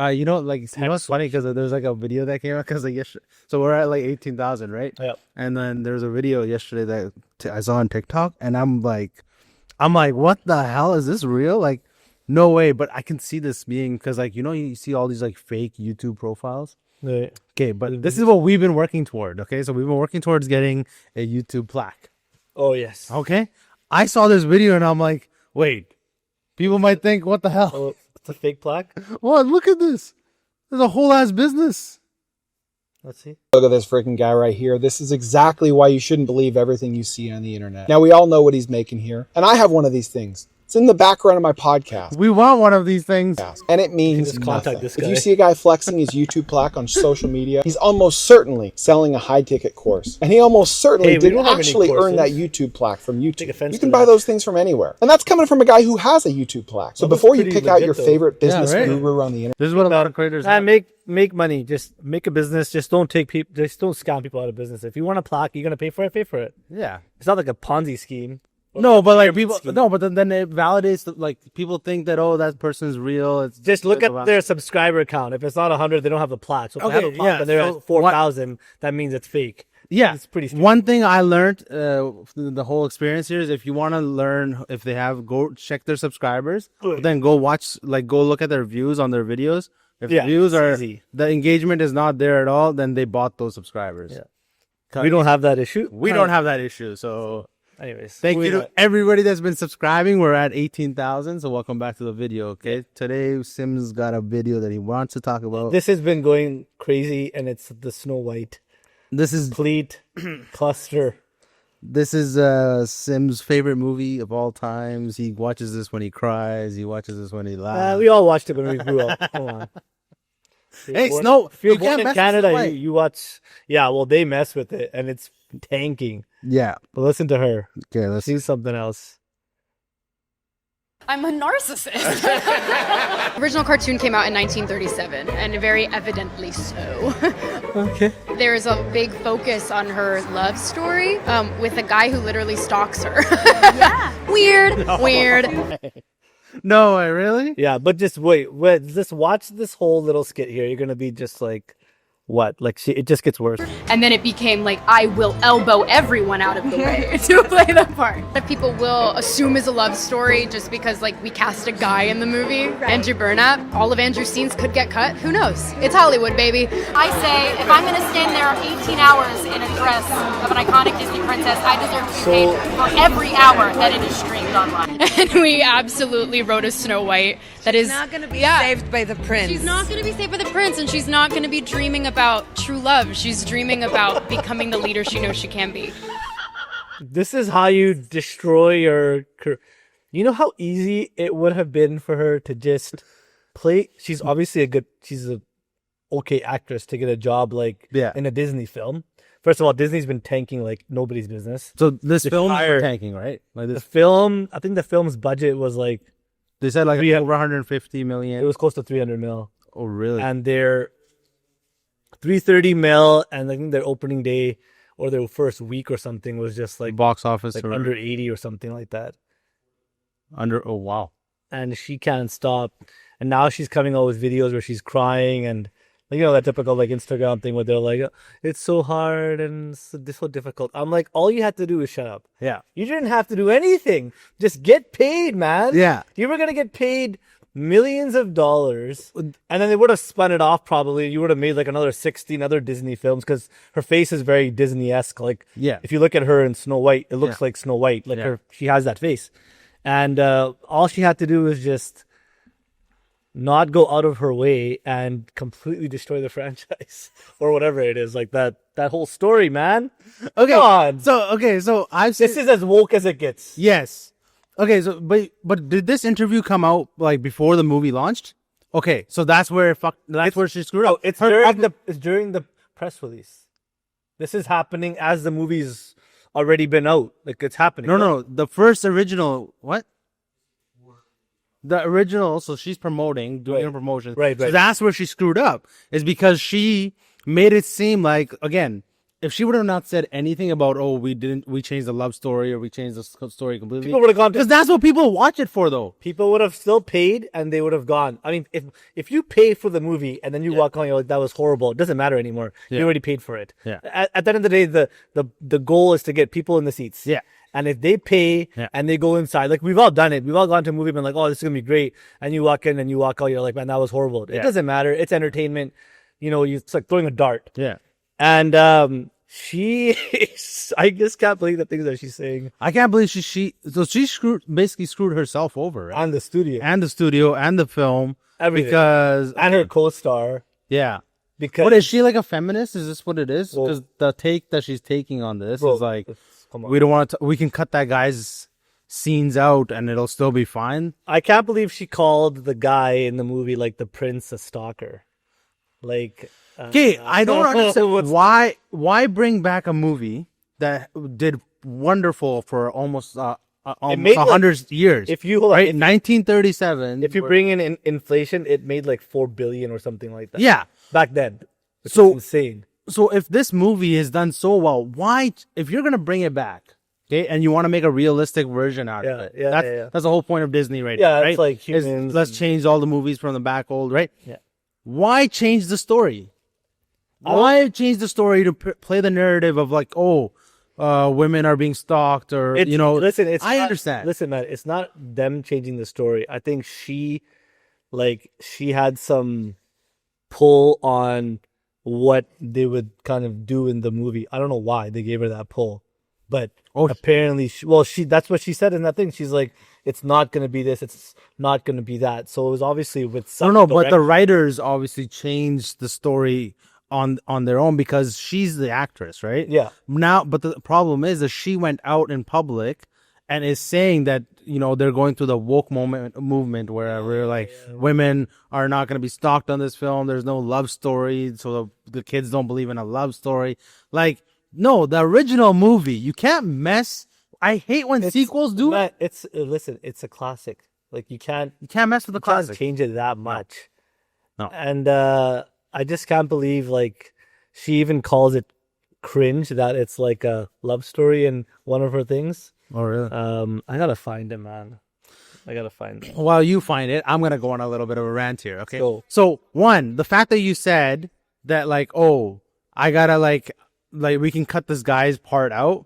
You know, like you know what's funny because there's like a video that came out because like yesterday. So we're at like 18,000, right? Yeah. And then there's a video yesterday that I saw on TikTok, and I'm like, what the hell is this real? Like, no way. But I can see this being because like you see all these like fake YouTube profiles. Right. Okay, but this is what we've been working toward. Okay, so we've been working towards getting a YouTube plaque. Oh yes. Okay, I saw this video and I'm like, wait, people might think, what the hell? Oh, it's a fake plaque. What? Look at this. There's a whole ass business. Let's see. Look at this freaking guy right here. This is exactly why you shouldn't believe everything you see on the internet. Now, we all know what he's making here. And I have one of these things. It's in the background of my podcast. We want one of these things. And it means just contact nothing. this If guy. you see a guy flexing his YouTube plaque on social media, he's almost certainly selling a high-ticket course. And he almost certainly Hey, we didn't don't have any actually earn that courses. YouTube plaque from Take YouTube. offense You to can buy that. those things from anywhere. And that's coming from a guy who has a YouTube plaque. So Well, that's before you pretty pick out legit, your though. favorite business right. guru on the internet, This is what a lot of creators And have. make money. Just make a business. Just don't take people. Just don't scam people out of business. If you want a plaque, you're gonna pay for it. Pay for it. Yeah. It's not like a Ponzi scheme. No, but like people. scheme. No, but then it validates. Like people think that that person's real. It's Just look it's at their subscriber count. If it's not 100, they don't have the plaque. So if they have Okay, a plaque yeah, and they're so at 4,000, that means it's fake. Yeah, It's pretty stupid. One thing I learned the whole experience here is if you want to learn if they have, go check their subscribers, but then go look at their views on their videos. If Yeah, the views it's are easy. the engagement is not there at all, then they bought those subscribers. Yeah. We don't have that issue. We don't have that issue. So Anyways, thank you to everybody that's been subscribing. We're at 18,000. So welcome back to the video. Okay, today Sim's got a video that he wants to talk about. This has been going crazy, and it's the Snow White This is complete cluster. This is Sim's favorite movie of all times. He watches this when he cries. He watches this when he laughs. We all watched it when we grew up. Come on. Hey, Born- Snow, If you're you born can't in mess with Canada, Snow White. you watch. Yeah, well, they mess with it, and it's tanking. Yeah. But listen to her. Okay, let's See something else. I'm a narcissist. The original cartoon came out in 1937, and very evidently so. Okay. There's a big focus on her love story with a guy who literally stalks her. Yeah. Weird. No way, really? Yeah, but just wait. Just watch this whole little skit here. You're gonna be just like, what? Like, it just gets worse. And then it became like, I will elbow everyone out of the way to play the part. That people will assume is a love story just because like we cast a guy in the movie, Andrew Burnap. All of Andrew's scenes could get cut. Who knows? It's Hollywood, baby. I say, if I'm going to stand there 18 hours in a dress of an iconic Disney princess, I deserve to be paid for every hour that it is streamed online. And we absolutely wrote a Snow White that is not going to be saved by the prince. She's not going to be saved by the prince, and she's not going to be dreaming about true love. She's dreaming about becoming the leader she knows she can be. This is how you destroy your career. You know how easy it would have been for her to just play. She's obviously she's a okay actress to get a job in a Disney film. First of all, Disney's been tanking like nobody's business. So this film hire- is tanking, right? Like The this, film, I think the film's budget was like, they said like 300 over 150 million. it was close to 300 mil. Oh, really? And they're 330 mil, and I think their opening day or their first week or something was just like box office like or under 80 or something like that. under. Oh, wow. And she can't stop. And now she's coming out with videos where she's crying and that typical like Instagram thing where they're like, it's so hard and so difficult. I'm like, all you had to do is shut up. Yeah. You didn't have to do anything. Just get paid, man. Yeah. You were going to get paid millions of dollars, and then they would have spun it off probably. You would have made like another 16 other Disney films because her face is very Disney-esque. Like, Yeah. if you look at her in Snow White, it looks like Snow White. Like she has that face. And all she had to do was just not go out of her way and completely destroy the franchise or whatever it is. Like that whole story, man. Okay. Come on. So I've seen, This is as woke as it gets. yes. Okay, so but did this interview come out like before the movie launched? Okay, so that's where where she screwed up. It's Her- during the press release. This is happening as the movie's already been out. Like, it's happening. No, the first original, what? The original, so she's doing her promotion. Right. So that's where she screwed up, is because she made it seem like, again, if she would have not said anything about, oh, we changed the love story or we changed the story completely. People would have gone because that's what people watch it for, though. People would have still paid and they would have gone. I mean, if you pay for the movie and then you walk on, you're like, that was horrible. It doesn't matter anymore. You already paid for it. Yeah. At the end of the day, the goal is to get people in the seats. Yeah. And if they pay and they go inside, like we've all done it. We've all gone to a movie and been like, oh, this is going to be great. And you walk in and you walk out, you're like, man, that was horrible. It doesn't matter. It's entertainment. You know, it's like throwing a dart. Yeah. And I just can't believe the things that she's saying. I can't believe she basically screwed herself over, right? On the studio. And the film. Everything. Because And her co-star. yeah. Because What is she, like a feminist? Is this what it is? Well, Because the take that she's taking on this Bro, is like, come on. we don't want to. We can cut that guy's scenes out and it'll still be fine. I can't believe she called the guy in the movie like the prince a stalker. Like, Okay, I don't understand why bring back a movie that did wonderful for almost made, 100 years. if you hold on, right, 1937. if you bring in inflation, it made like 4 billion or something like that. Yeah. back then. So Insane. So if this movie is done so well, why, if you're gonna bring it back, okay, and you want to make a realistic version out of it, that's the whole point of Disney, right? Yeah, now, right? it's like Is humans. let's change all the movies from the back old, right? Yeah. Why change the story? Why change the story to play the narrative of like, oh, women are being stalked, or Listen, I understand. Listen, man, it's not them changing the story. I think she had some pull on what they would kind of do in the movie. I don't know why they gave her that pull, but apparently, that's what she said in that thing. She's like, it's not going to be this, it's not going to be that. So it was obviously with some. No, but the writers obviously changed the story on their own because she's the actress, right? Yeah. Now, but the problem is that she went out in public and is saying that, they're going through the woke movement where we're like, women are not going to be stalked on this film. There's no love story. So the kids don't believe in a love story. Like, no, the original movie, you can't mess. I hate when sequels do it. It's a classic. Like you can't mess with the classic. Change it that much. No. And I just can't believe like she even calls it cringe that it's like a love story in one of her things. Oh, really? I gotta find him, man. I gotta find him. While you find it, I'm gonna go on a little bit of a rant here. Okay. So one, the fact that you said that, like, oh, I gotta like we can cut this guy's part out.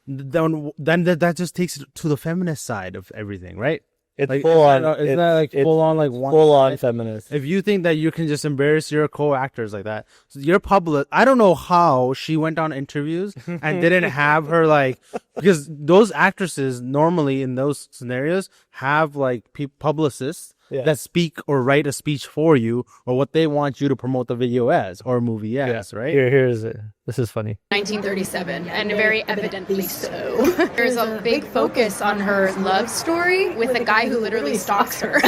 Then that just takes it to the feminist side of everything, right? It's like, full on. Isn't that like full on like one full on side? feminist? If you think that you can just embarrass your co-actors like that, so your public, I don't know how she went on interviews and didn't have her like, because those actresses normally in those scenarios have like publicists that speak or write a speech for you or what they want you to promote the video as or movie as, right? Here's it. This is funny. 1937, and very evidently so. There's a big focus on her love story with a guy who literally stalks her.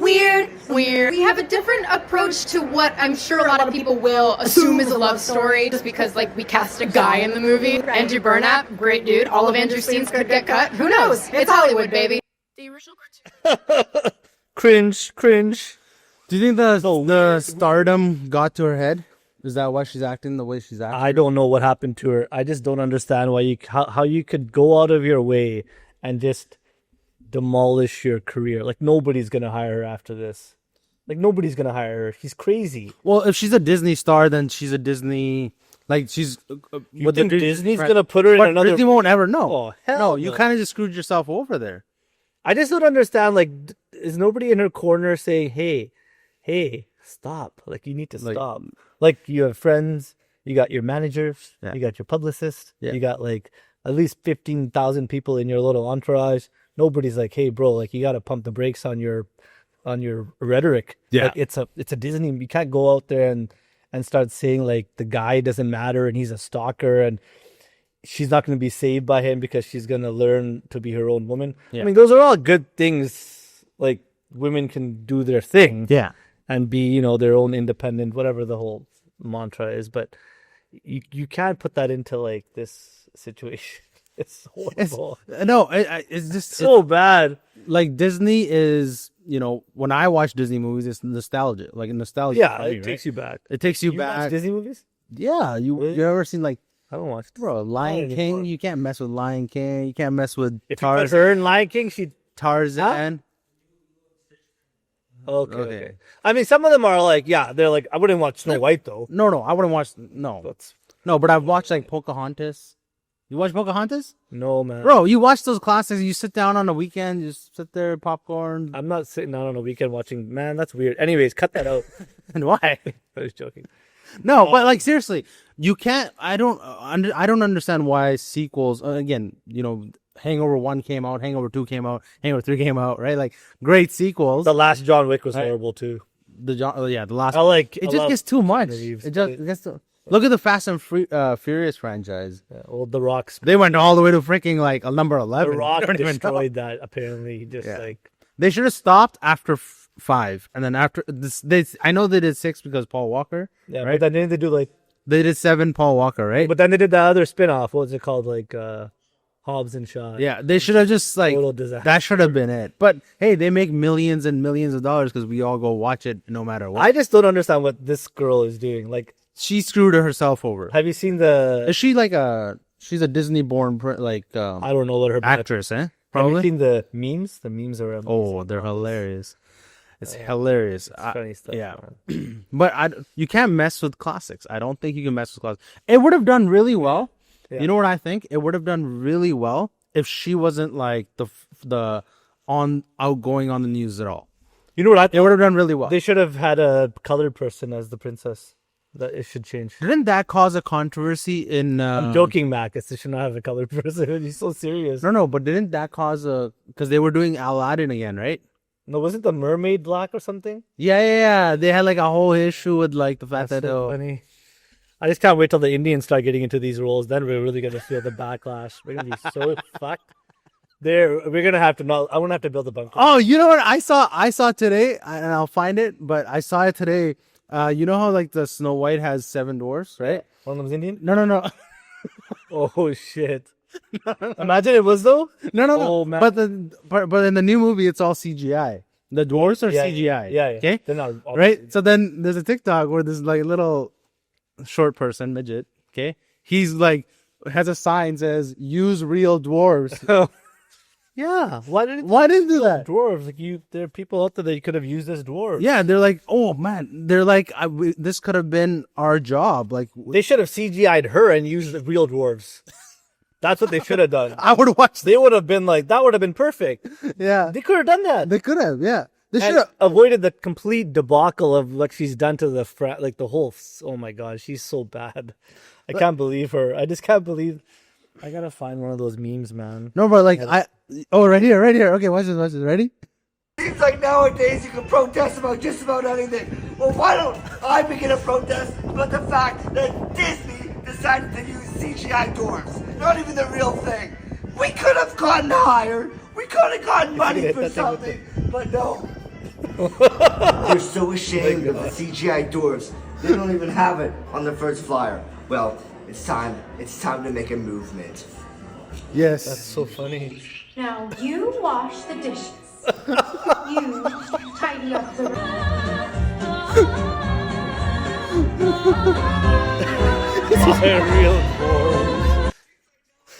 Weird. We have a different approach to what I'm sure a lot of people will assume is a love story just because, like, we cast a guy in the movie. Andrew Burnap, great dude. All of Andrew's scenes could get cut. Who knows? It's Hollywood, baby. The original cartoon. Cringe. Do you think the stardom got to her head? Is that why she's acting the way she's acting? I don't know what happened to her. I just don't understand why how you could go out of your way and just demolish your career. Like nobody's gonna hire her after this. Like nobody's gonna hire her. She's crazy. Well, if she's a Disney star, then she's a Disney. Like she's. You think Disney's gonna put her in another? Disney won't ever know. Oh hell no! You kind of just screwed yourself over there. I just don't understand. Like, is nobody in her corner saying, "Hey, stop! Like, you need to stop." Like, you have friends, you got your managers, you got your publicist, you got like at least 15,000 people in your little entourage. Nobody's like, "Hey, bro, like you got to pump the brakes on your rhetoric." Yeah, like, it's a Disney. You can't go out there and start saying like the guy doesn't matter and he's a stalker and she's not going to be saved by him because she's going to learn to be her own woman. Yeah. I mean, those are all good things. Like women can do their thing. Yeah. And be, their own independent, whatever the whole mantra is. But you can't put that into like this situation. It's horrible. It's just so bad. Like Disney is, when I watch Disney movies, it's nostalgia. Like nostalgia. Yeah, it takes you back. It takes you back. back. Watch Disney movies? Yeah, you ever seen like I don't watch. Bro, Lion Not King. anymore. You can't mess with Lion King. You can't mess with If you put her in Lion King, she'd. Tarzan. Okay. I mean, some of them are like, yeah, they're like, I wouldn't watch Snow White though. No, I wouldn't watch. No, but I've watched like Pocahontas. You watch Pocahontas? No, man. Bro, you watch those classics. You sit down on the weekend. You just sit there, popcorn. I'm not sitting down on a weekend watching. Man, that's weird. Anyways, cut that out. And why? I was joking. No, but like seriously, you can't. I don't understand why sequels. Again, Hangover 1 came out, Hangover 2 came out, Hangover 3 came out, right? Like great sequels. The last John Wick was horrible too. The last. It just gets too much. Reeves. It gets too. Look at the Fast and Furious franchise. Yeah, well, The Rock's. They went all the way to freaking like a number 11. The Rock Don't even know. destroyed that. Apparently, They should have stopped after 5, and then after this, I know they did 6 because Paul Walker. Yeah, right? but then they do like. They did 7, Paul Walker, right? But then they did that other spin-off. What was it called? Like Hobbs and Shaw. Yeah, they should have just like Total disaster. that should have been it. But hey, they make millions and millions of dollars because we all go watch it no matter what. I just don't understand what this girl is doing. Like, She screwed herself over. have you seen the? Is she like she's a Disney-born I don't know what her actress, eh? Have you Probably. seen the memes? The memes are amazing. Oh, they're hilarious. It's hilarious. Funny stuff. yeah. Man. But you can't mess with classics. I don't think you can mess with classics. It would have done really well. Yeah. You know what I think? It would have done really well if she wasn't like the outgoing on the news at all. You know what I It think? would have done really well. They should have had a colored person as the princess. That it should change. Didn't that cause a controversy in? I'm joking, Mac. They should not have a colored person. He's so serious. No, but didn't that cause because they were doing Aladdin again, right? No, wasn't the mermaid black or something? Yeah. They had like a whole issue with like the fact That's that so funny. I just can't wait till the Indians start getting into these roles. Then we're really gonna feel the backlash. We're gonna be so fucked. We're gonna have to not. I won't have to build a bunker. Oh, you know what I saw today, and I'll find it. But I saw it today. You know how like the Snow White has 7 dwarfs, right? One of them's Indian. No. Oh shit! Imagine it was though. No. Oh, man. But in the new movie, it's all CGI. The dwarfs are CGI. Yeah. Okay. They're not Right. So then there's a TikTok where this like little short person, midget. Okay. He's like has a sign says use real dwarves. Yeah. Why didn't do that? dwarves? Like there are people out there that you could have used as dwarves. Yeah, they're like, oh man, they're like, this could have been our job. Like, They should have CGI'd her and used the real dwarves. That's what they should have done. I would have watched. They would have been like, that would have been perfect. Yeah, They could have done that. they could have. Yeah, they should And have. avoided the complete debacle of what she's done to the like the whole. Oh my god, she's so bad. I can't believe her. I just can't believe. I gotta find one of those memes, man. No, but like right here. Okay, watch this. Ready? Seems like nowadays you can protest about just about anything. Well, why don't I begin a protest about the fact that Disney decided to use CGI dwarfs? Not even the real thing. We could have gotten higher. We could have gotten money for something, but no. They're so ashamed of the CGI dwarfs. They don't even have it on the first flyer. Well, it's time to make a movement. Yes. That's so funny. Now you wash the dishes. You tidy up the room. Real dwarves.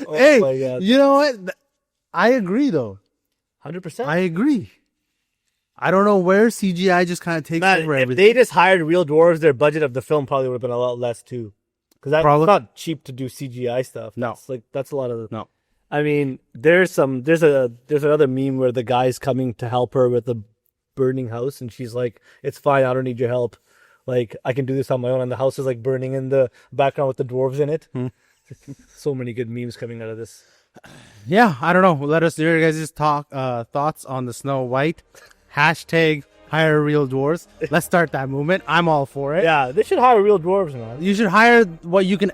Oh Hey, my god. you know what? I agree though. 100%. I agree. I don't know where CGI just kind of takes Man, over if everything. they just hired real dwarves, their budget of the film probably would have been a lot less too. Because that's Probably. not cheap to do CGI stuff. No. That's a lot of. No. I mean, there's another meme where the guy's coming to help her with the burning house, and she's like, "It's fine, I don't need your help. Like, I can do this on my own." And the house is like burning in the background with the dwarves in it. So many good memes coming out of this. Yeah, I don't know. Let us hear your guys' thoughts on the Snow White. Hashtag hire real dwarves. Let's start that movement. I'm all for it. Yeah, they should hire real dwarves, man. You should hire what you can.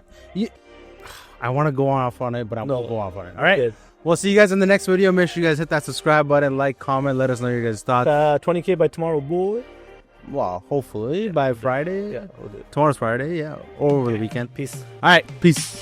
I want to go off on it, but I won't No. go off on it. All right. Good. We'll see you guys in the next video. Make sure you guys hit that subscribe button, like, comment, let us know your guys' thoughts. 20K by tomorrow, boy. Well, hopefully by Friday. Yeah, we'll do it. Tomorrow's Friday, yeah. Or over the weekend. Peace. All right. Peace.